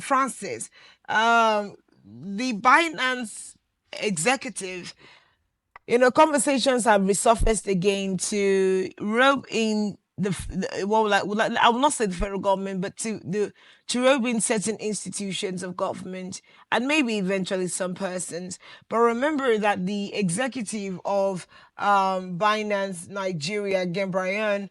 Francis, the Binance executive, conversations have resurfaced again to rope in I will not say the federal government, but to rope in certain institutions of government and maybe eventually some persons. But remember that the executive of Binance Nigeria, Gambrian,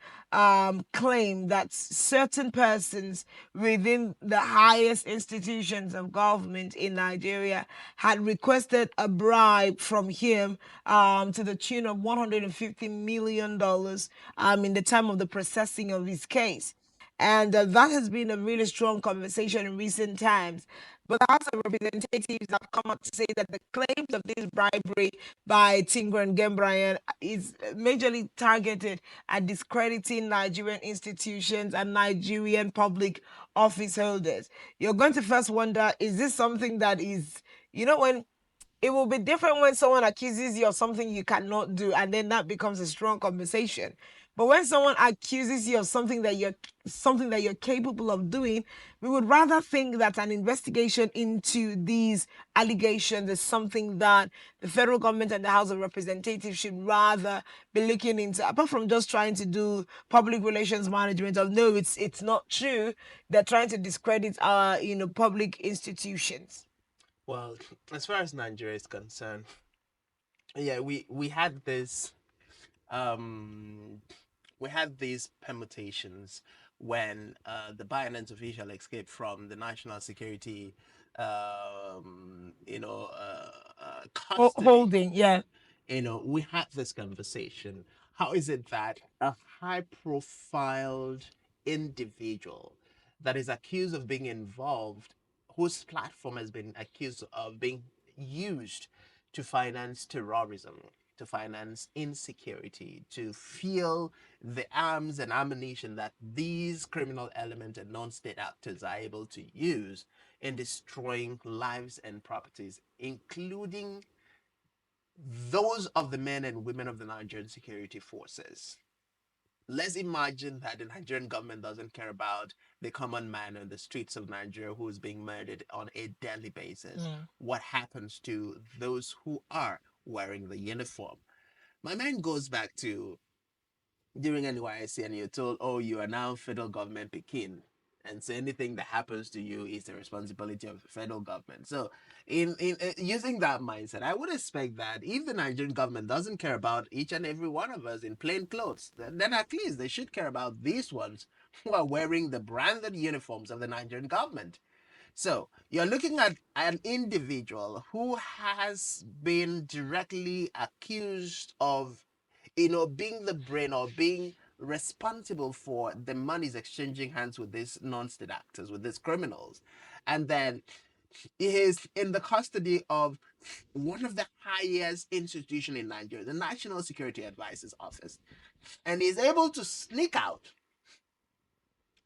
claimed that certain persons within the highest institutions of government in Nigeria had requested a bribe from him to the tune of $150 million in the time of the processing of his case. And that has been a really strong conversation in recent times. But the House of Representatives have come out to say that the claims of this bribery by Tingran Gembrian is majorly targeted at discrediting Nigerian institutions and Nigerian public office holders. You're going to first wonder, is this something that is, when it will be different when someone accuses you of something you cannot do, and then that becomes a strong conversation. But when someone accuses you of something that you're capable of doing, we would rather think that an investigation into these allegations is something that the federal government and the House of Representatives should rather be looking into, apart from just trying to do public relations management of no, it's not true. They're trying to discredit our public institutions. Well, as far as Nigeria is concerned, yeah, we had this um we had these permutations when the Binance official escaped from the national security custody. Holding, yeah. We had this conversation. How is it that a high profiled individual that is accused of being involved, whose platform has been accused of being used to finance terrorism, to finance insecurity, to fuel the arms and ammunition that these criminal elements and non state actors are able to use in destroying lives and properties, including those of the men and women of the Nigerian security forces? Let's imagine that the Nigerian government doesn't care about the common man on the streets of Nigeria who is being murdered on a daily basis. Mm. What happens to those who are wearing the uniform? My mind goes back to during NYSC and you're told, oh, you are now federal government Pekin. And so anything that happens to you is the responsibility of the federal government. So, in using that mindset, I would expect that if the Nigerian government doesn't care about each and every one of us in plain clothes, then at least they should care about these ones who are wearing the branded uniforms of the Nigerian government. So you're looking at an individual who has been directly accused of, being the brain or being responsible for the monies exchanging hands with these non-state actors, with these criminals. And then he is in the custody of one of the highest institutions in Nigeria, the National Security Advisor's Office. And he's able to sneak out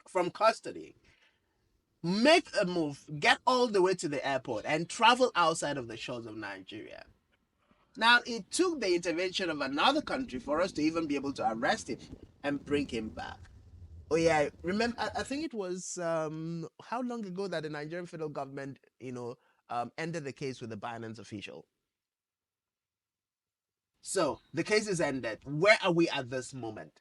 from custody, make a move, get all the way to the airport, and travel outside of the shores of Nigeria. Now, it took the intervention of another country for us to even be able to arrest him and bring him back. Oh yeah, remember? I think it was how long ago that the Nigerian federal government, ended the case with the Binance official. So the case is ended. Where are we at this moment?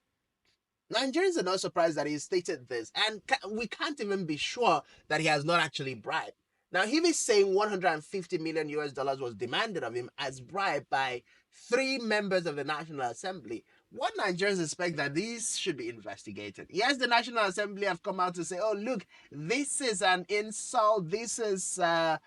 Nigerians are not surprised that he stated this, and we can't even be sure that he has not actually bribed. Now, he is saying 150 million US dollars was demanded of him as bribe by three members of the National Assembly. What Nigerians expect that these should be investigated. Yes, the National Assembly have come out to say, oh, look, this is an insult. This is an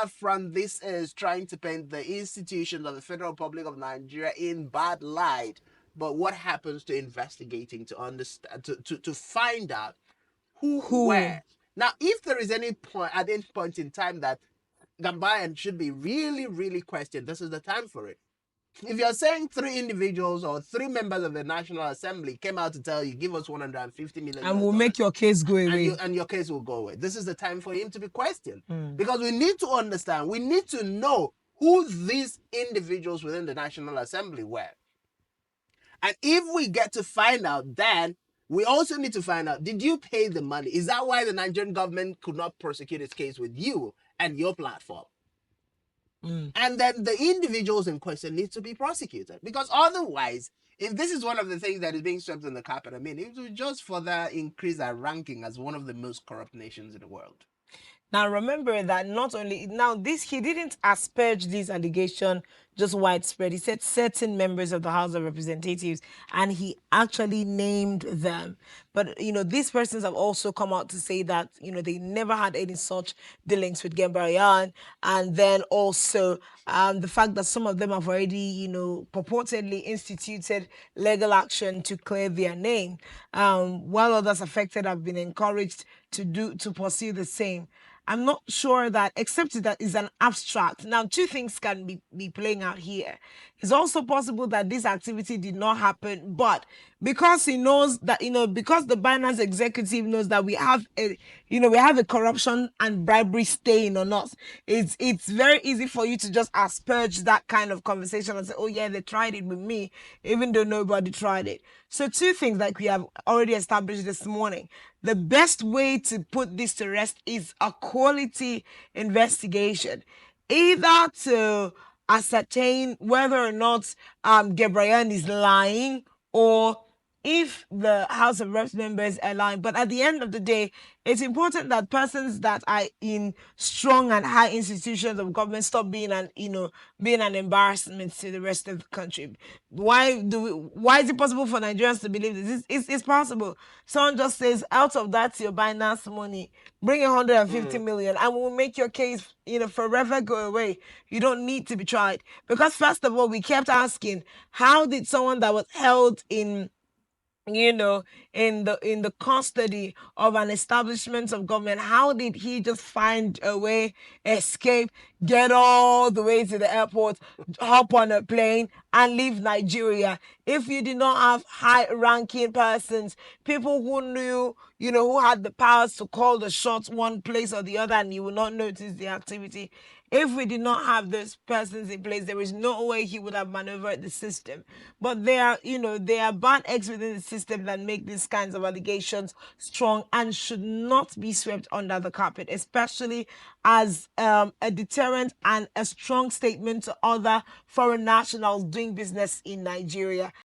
affront. This is trying to paint the institutions of the Federal Republic of Nigeria in bad light. But what happens to investigating to understand to find out who Who? where? Now, if there is any point at any point in time that Gambayan should be really, really questioned, this is the time for it. If you're saying three individuals or three members of the National Assembly came out to tell you, give us 150 million And US will dollars, make your case go away. and your case will go away. This is the time for him to be questioned. Because we need to understand, we need to know who these individuals within the National Assembly were. And if we get to find out, then We also need to find out, did you pay the money? Is that why the Nigerian government could not prosecute its case with you and your platform? And then the individuals in question need to be prosecuted. Because otherwise, if this is one of the things that is being swept in the carpet, I mean, it will just further increase our ranking as one of the most corrupt nations in the world. Now remember that not only now this he didn't asperge this allegation just widespread. He said certain members of the House of Representatives, and he actually named them. But these persons have also come out to say that they never had any such dealings with Gembayan, and then also the fact that some of them have already purportedly instituted legal action to clear their name, while others affected have been encouraged to pursue the same. I'm not sure that, except that is an abstract. Now, two things can be playing out here. It's also possible that this activity did not happen, but because he knows that, because the Binance executive knows that we have a corruption and bribery stain on us, it's very easy for you to just asperge that kind of conversation and say, oh yeah, they tried it with me, even though nobody tried it. So two things like we have already established this morning. The best way to put this to rest is a quality investigation, either to ascertain whether or not Gabriel is lying, or if the House of Reps members are lying. But at the end of the day, it's important that persons that are in strong and high institutions of government stop being an embarrassment to the rest of the country. Why is it possible for Nigerians to believe this? It's possible. Someone just says, out of that your Binance money, bring 150 million and we'll make your case forever go away. You don't need to be tried. Because first of all, we kept asking, how did someone that was held in the custody of an establishment of government, how did he just find a way, escape, get all the way to the airport, hop on a plane and leave Nigeria? If you did not have high ranking persons, people who knew, who had the powers to call the shots one place or the other, and you will not notice the activity. If we did not have those persons in place, there is no way he would have maneuvered the system. But there are bad eggs within the system that make these kinds of allegations strong and should not be swept under the carpet, especially as a deterrent and a strong statement to other foreign nationals doing business in Nigeria.